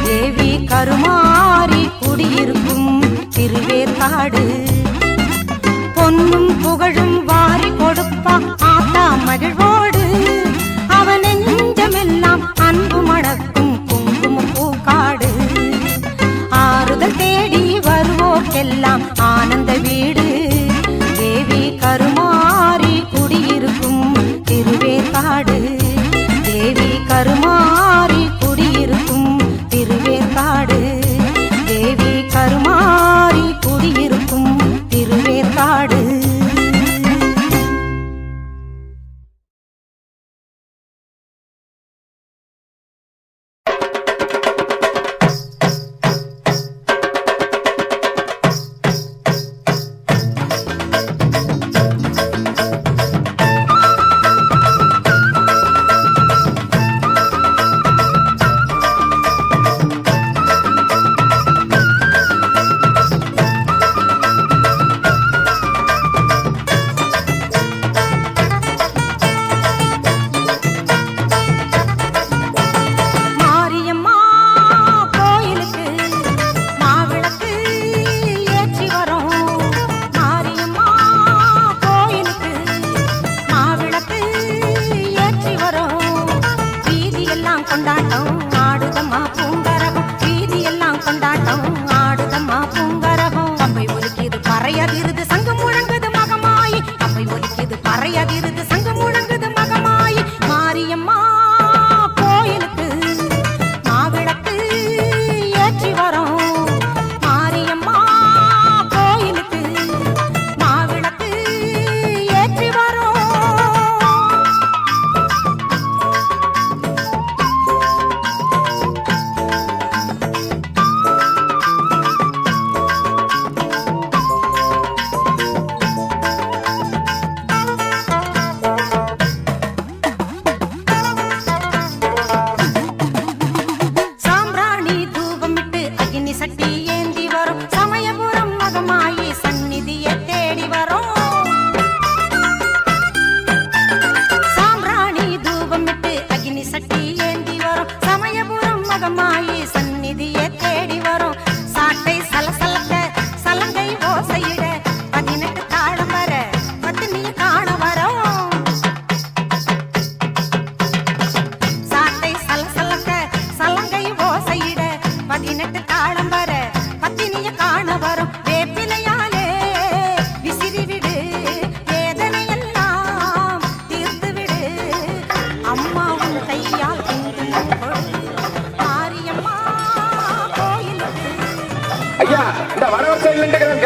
தேவி கருமாரி குடியிருக்கும் திருவேற்காடு. பொன்னும் புகழும் வாரி கொடுப்பா ஆத்தா மகிழ்வோடு, அவன் நெஞ்சமெல்லாம் அன்பு மணக்கும் பூக்காடு. ஆறுதல் தேடி வருவோர்க்கெல்லாம் ஆனந்த வீடு, தேவி கருமாரி குடியிருக்கும் திருவேற்காடு. தேவி கருமாரி குடியிருக்கும் திருவேற்காடு, தேவி கருமாரி குடியிருக்கும் திருவேற்காடு.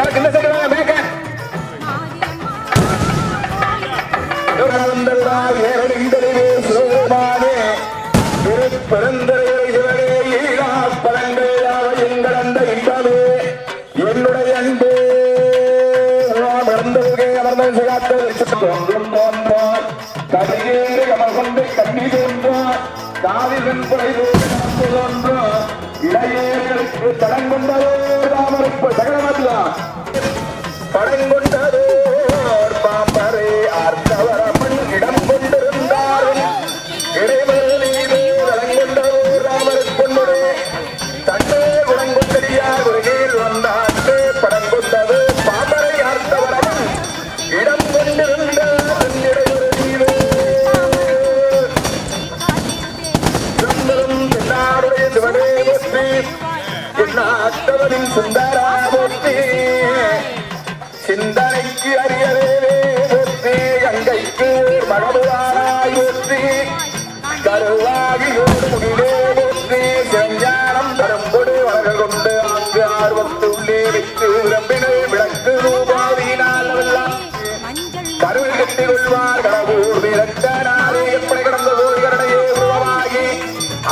எனக்கு இந்த சைடு வாங்க மேக்க வந்தல்லால் ஏறடிந்தறிவே சிவபெருமானே பெருந்தரையை சிவனே ஈழா பலங்கள் யாவையும் கடந்த இன்பமே என்னுடைய அன்பே மறந்தவர்களே அமர்ந்த சிகாத்தல் தோன்றும் தோன்றார் கதையேறு அமர் கொண்டு கண்ணி தோன்றார் காவிதன் புலை தோன்றார் இடையேறுகளுக்கு தடங்கொண்டதோ ராமருக்கு சகலமல்லா படங்கொண்டதோ பாம்பரே ஆர்த்தவரமன் இடம் கொண்டிருந்தார்கள் இடைவெளி தடங்கொண்டதோ ராமருக்கு கொண்டதே தன்னே குணங்கொண்டடியார் ஒரு நீர் வந்தாற்றே படங்கொண்டது பாம்பரை ஆர்த்தவரமன் இடம் கொண்டிருந்தார் இடைவெளியிலே தென்னாடுடைய சிவனே போற்றி தென்னாட்டவனின் சுந்தரா போற்றி சிந்தனைக்கு அரியவே போற்றி கங்கைக்கு மகபுரானாய் போற்றி கருவாகியோடு முகிலே போற்றி செஞ்ஞானம் தரும்பொடு வளர்கள் கொண்டு ஆங்கு ஆர்வத்துள்ளே வைத்து விளம்பினை விளக்கு ரூபாவினால் கருவில் கட்டி கொள்வார் கடவுள் விரட்டனாரே எப்படி கடந்த கோயில்களையே உருவமாகி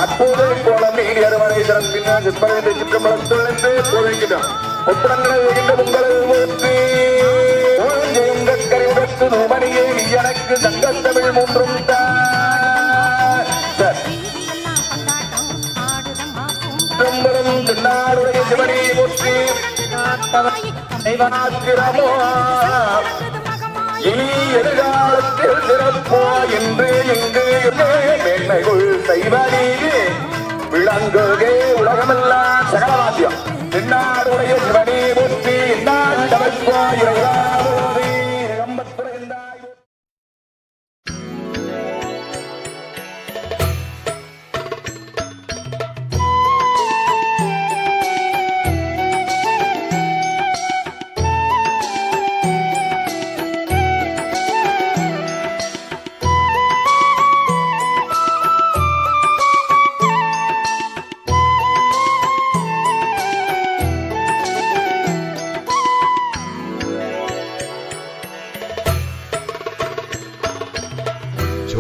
அப்போது கோலம் நீடி அறுவடை சிறப்பினால் சிற்பனை சிற்றம்பலத்துள்ளே போதிக்கிட்டான் ஒப்படங்களை உயர்ந்த உங்களை ஊற்றி கரை உடத்து நூமணியே எனக்கு தங்கத்தமிழ் மூன்றும் தென்னாடுடைய சிவனை போற்றி தெய்வாக்கிரமோ இனி எதிர்காலத்தில் சிறப்போ என்று இங்கு மேன்மைகள் செய்வனீதி விளங்குகே உலகமெல்லாம் சகலவாத்தியம் தென்னாடுடைய சிவனை போற்றி நாட்டமைப்போ இறைவாரோதி ரம்பத்துறைந்தாய்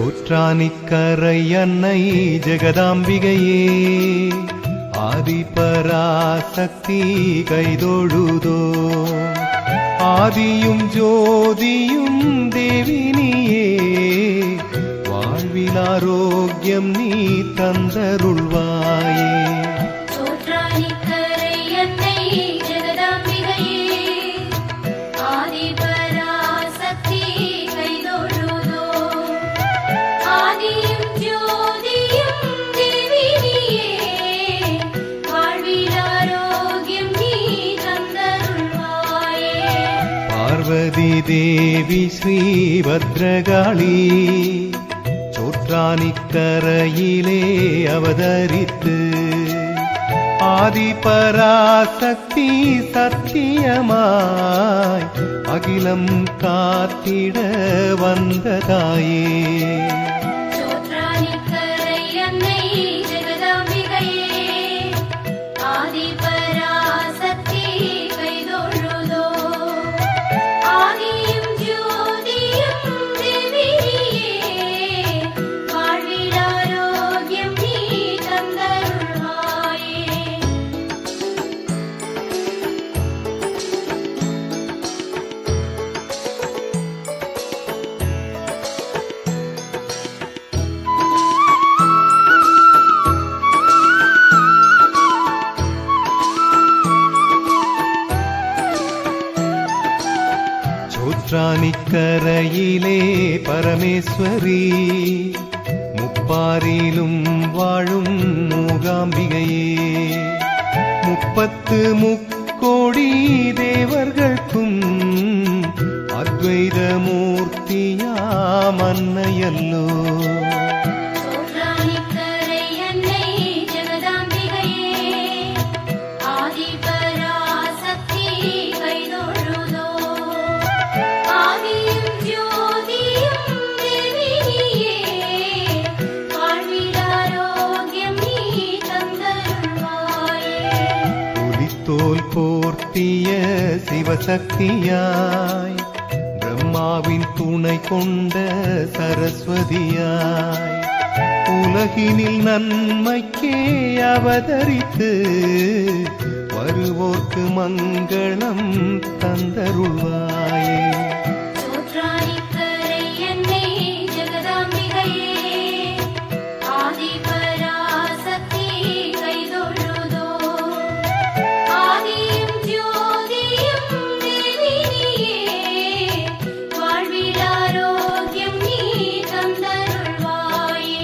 சோற்றானிக்கரை அன்னை ஜெகதாம்பிகையே ஆதிபராசக்தி கைதொழுதோ ஆதியும் ஜோதியும் தேவினியே வாழ்வில் ஆரோக்கியம் நீ தந்தருள்வாயே பார்வதி தேவி ஸ்ரீபத்ரகாளி சோற்றானிக்கரையிலே அவதரித்து ஆதிபராசக்தி சத்தியமாய் அகிலம் காத்திட வந்ததாயே சோற்றானிக்கரையிலே பரமேஸ்வரி முப்பாரிலும் வாழும் மூகாம்பிகையே முப்பத்து முக்கோடி தேவர்களுக்கும் அத்வைத மூர்த்தியாம் அன்னையல்லோ தோல் போர்த்திய சிவ சிவசக்தியாய் பிரம்மாவின் துணை கொண்ட சரஸ்வதியாய் உலகினில் நன்மைக்கே அவதரித்து வருவோர்க்கு மங்களம் தந்தருள்வாயே. சோற்றானிக்கரை என்னை ஜெகதாம்பிகையே, ஆதிபராசக்தி கைதொழுதோ, ஆதியும் ஜோதியும் தேவினியே, வாழ்வில் ஆரோக்கியம் நீ தந்தருள்வாயே.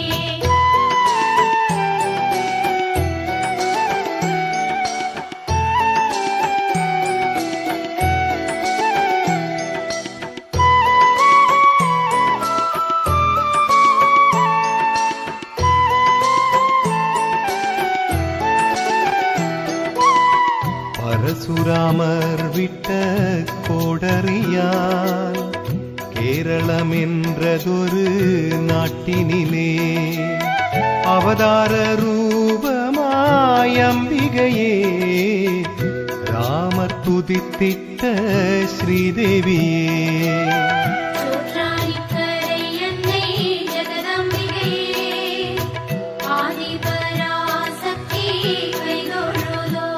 பரசுராமர் விட்ட கோடரியால் கேரளம் என்றதொரு நாட்டினிலே அவதார ரூபமாய் அம்பிகையே ராமர் துதித்திட்ட ஸ்ரீதேவியே. சோற்றானிக்கரை என்னை ஜெகதாம்பிகையே, ஆதிபராசக்தி கைதொழுதோ,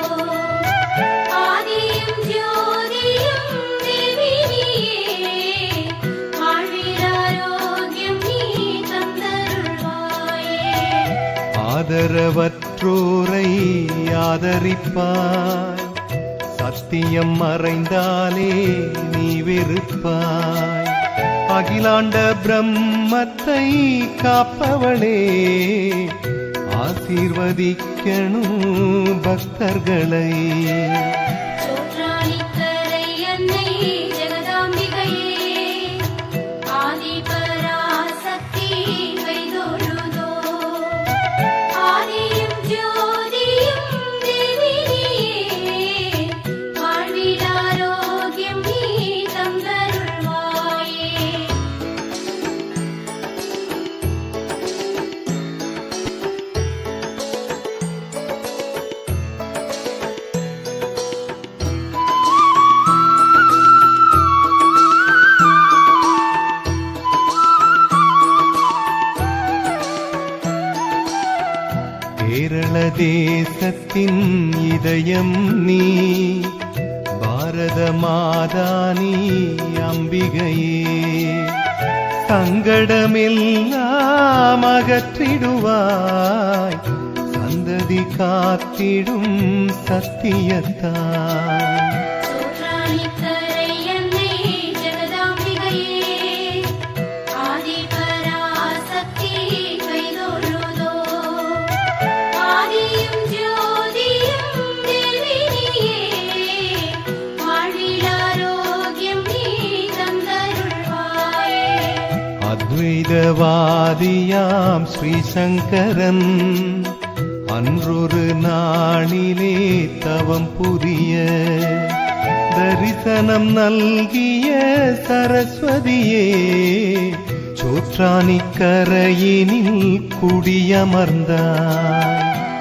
ஆதியும் ஜோதியும் தேவினியே, வாழ்வில் ஆரோக்கியம் நீ தந்தருள்வாயே. ஆதரவற்றோரை ஆதரிப்பாய், சத்தியம் மறைந்தாலே நீ வெறுப்பாய். அகிலாண்ட பிரம்மத்தை காப்பவளே, ஆசீர்வதிக்கணும் பக்தர்களை. சோற்றானிக்கரை என்னை ஜெகதாம்பிகையே, ஆதிபராசக்தி கைதொழுதோ, ஆதியும் ஜோதியும் தேவினியே, வாழ்வில் ஆரோக்கியம் நீ தந்தருள்வாயே. கேரள தேசத்தின் இதயம் நீ, பாரத மாதானி அம்பிகையே. சங்கடமெல்லாம் அகற்றிடுவாய், சந்ததி காத்திடும் சத்தியத்தாய். சோற்றானிக்கரை என்னை ஜெகதாம்பிகையே, ஆதிபராசக்தி கைதொழுதோ, ஆதியும் ஜோதியும் தேவினியே, வாழ்வில் ஆரோக்கியம் நீ தந்தருள்வாயே. அத்வைதவாதியாம் ஸ்ரீசங்கரன் அன்றொரு நாளிலே தவம் புரிய தரிசனம் நல்கிய சரஸ்வதியே, சோற்றானிக்கரையினில் குடியமர்ந்தாய்.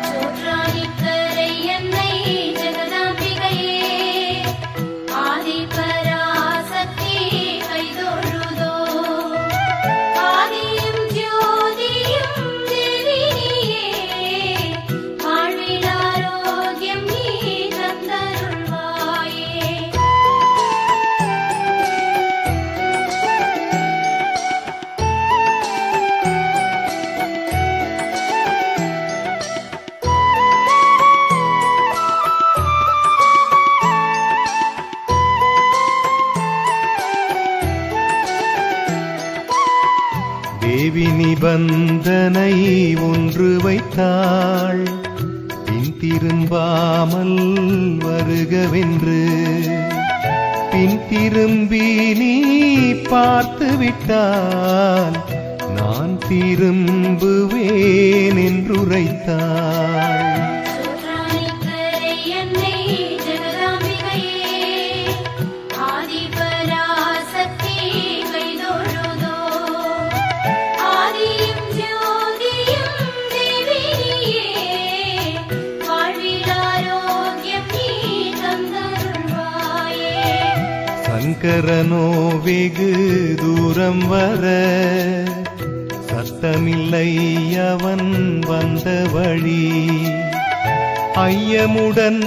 சோற்றானிக்கரை என்னை ஜெகதாம்பிகையே, ஆதிபராசக்தி கைதொழுதோ, ஆதியும் ஜோதியும் தேவினியே, வாழ்வில் ஆரோக்கியம் நீ தந்தருள்வாயே. தேவி நிபந்தனை ஒன்று வைத்தாள், பின் திரும்பாமல் வருகவென்று. பின் திரும்பி நீ பார்த்து விட்டால் நான் திரும்புவேன் என்றுரைத்தாள். சோற்றானிக்கரை என்னை ஜெகதாம்பிகையே, ஆதிபராசக்தி கைதொழுதோ, ஆதியும் ஜோதியும் தேவினியே, வாழ்வில் ஆரோக்கியம் நீ தந்தருள்வாயே. சங்கரனோ வெகு தூரம் வர சத்தமில்லை அவன் வந்த வழி. ஐயமுடன்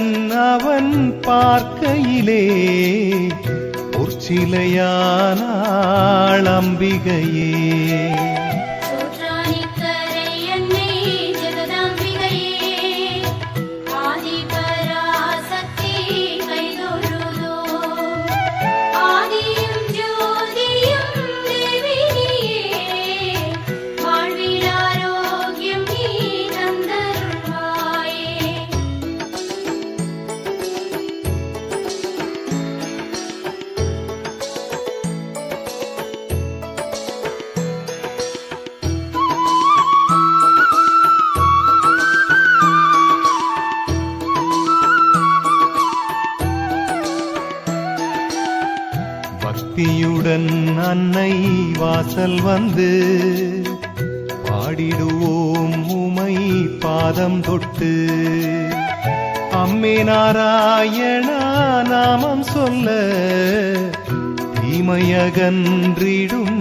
அவன் பார்க்கையிலே பொற்சிலையானாள் அம்பிகையே. சோற்றானிக்கரை அன்னை ஜெகதாம்பிகையே, ஆதிபராசக்தி கைதொழுதோம். ஆதியும் ஜோதியும் தேவினியே, வாழ்வில் ஆரோக்கியம் நீ தந்தருள்வாயே. பக்தியுடன் அன்னை வாசல் வந்து பாடிடுவோம் உமை பாதம் தொட்டு. அம்மே நாராயணா நாமம் சொல்ல தீமையகன்றிடும்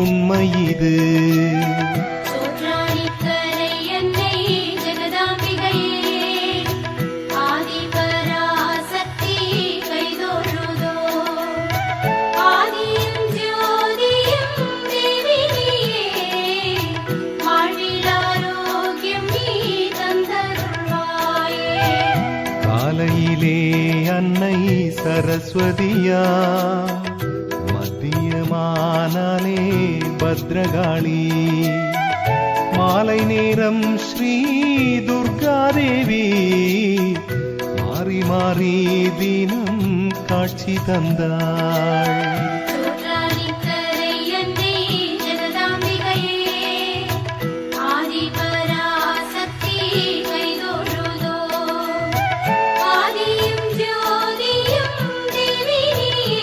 உண்மை இது. சோற்றானிக்கரை அன்னை ஜெகதாம்பிகையே, ஆதிபராசக்தி கைதொழுதோம். ஆதியும் ஜோதியும் தேவினியே, வாழ்வில் ஆரோக்கியம் நீ தந்தருள்வாயே. காலையிலே அன்னை சரஸ்வதியா, மத்தியமானாலே பத்ரகாளி. மாலை நேரம் ஸ்ரீ துர்காதேவி, மாறி மாறி தினம் காட்சி தந்தாள். சோற்றானிக்கரை அன்னை ஜெகதாம்பிகையே, ஆதிபராசக்தி கைதொழுதோம். ஆதியும் ஜோதியும் தேவினியே,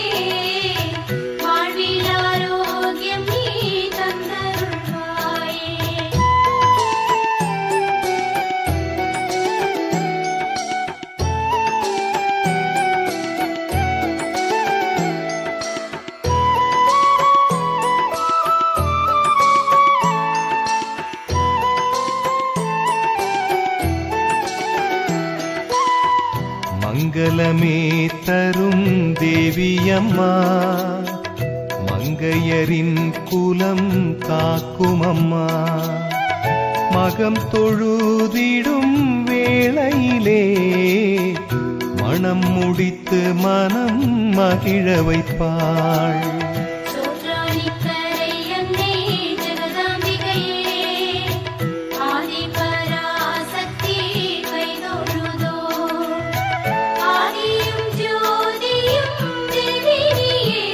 வாழ்வில் ஆரோக்கியம் நீ தந்தருள்வாயே. மங்களமே தரும் தேவியம்மா, மங்கையரின் குலம் காக்கும் அம்மா. மகம் தொழுதிடும் வேளையிலே மனம் முடித்து மனம் மகிழ வைப்பாள். சோற்றானிக்கரை அன்னை ஜெகதாம்பிகையே, ஆதிபராசக்தி கைதொழுதோம். ஆதியும் ஜோதியும் தேவினியே,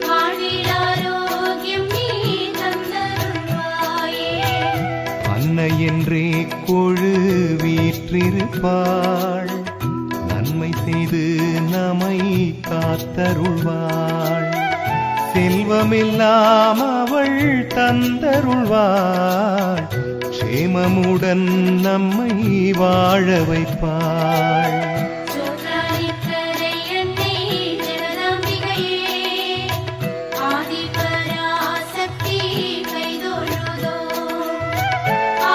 வாழ்வில் ஆரோக்கியம் நீ தந்தருள்வாயே. அன்னை என்றே கொழு வீற்றிருப்பாள், நன்மை செய்து நம்மை காத்தருள்வாள். செல்வமெல்லாம் அவள் தந்தருள்வாள், க்ஷேமமுடன் நம்மை வாழ வைப்பாள். சோற்றானிக்கரை அன்னை ஜெகதாம்பிகையே, ஆதிபராசக்தி கைதொழுதோம்.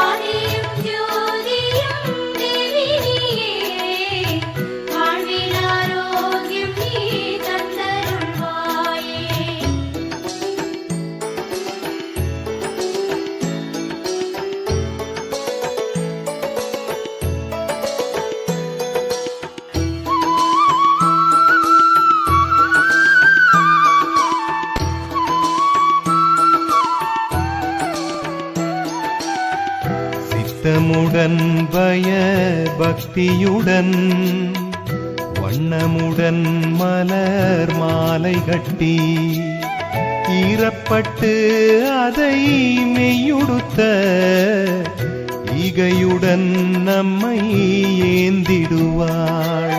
ஆதியும் ஜோதியும் தேவினியே, வாழ்வில் ஆரோக்கியம் நீ தந்தருள்வாயே. சித்தமுடன் பய பக்தியுடன் வண்ணமுடன் மலர் மாலை கட்டி, ஈரப்பட்டு அதை மெய்யுடுத்த ஈகையுடன் நம்மை ஏந்திடுவாள்.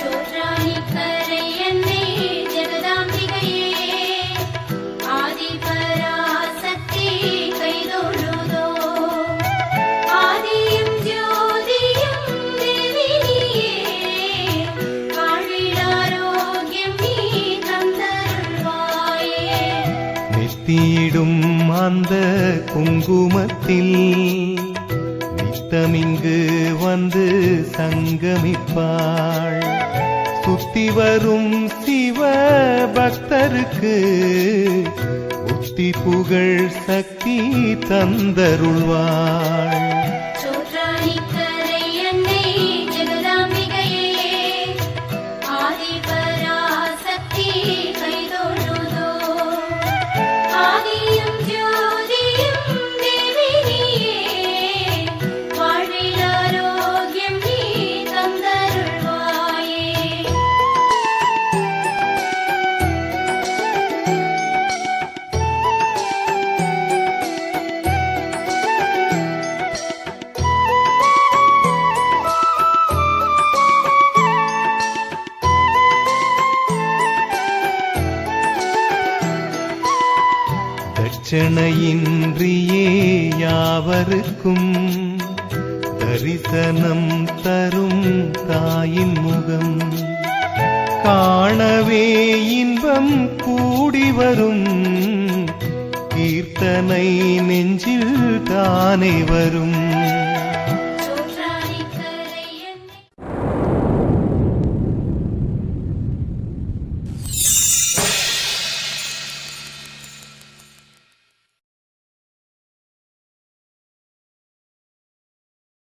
சோற்றானிக்கரை அன்னை ஜெகதாம்பிகையே, ஆதிபராசக்தி கைதொழுதோம். ஆதியும் ஜோதியும் தேவினியே, வாழ்வில் ஆரோக்கியம் நீ முத்தமிடும் அந்த குங்குமத்தில் நித்தமிங்கு வந்து சங்கமிப்பாள். சுத்தி வரும் சிவ பக்தருக்கு புத்தி புகழ் சக்தி தந்தருள்வாள். சோற்றாணிக்கரை அன்னை ஜெகதாம்பிகையே ஆதிபராசக்தி கைதொழுதோ. ஆதியும் ஜோதியும் தேவி நீயே, வாழ்வில் ஆரோக்கியம் நீ தந்தருள்வாயே. தட்சணையின்றியே யாவருக்கும் தரிசனம் தரும் தாயின் முகம் காணவே இன்பம் கூடி வரும். கீர்த்தனை நெஞ்சில் தானே வரும்.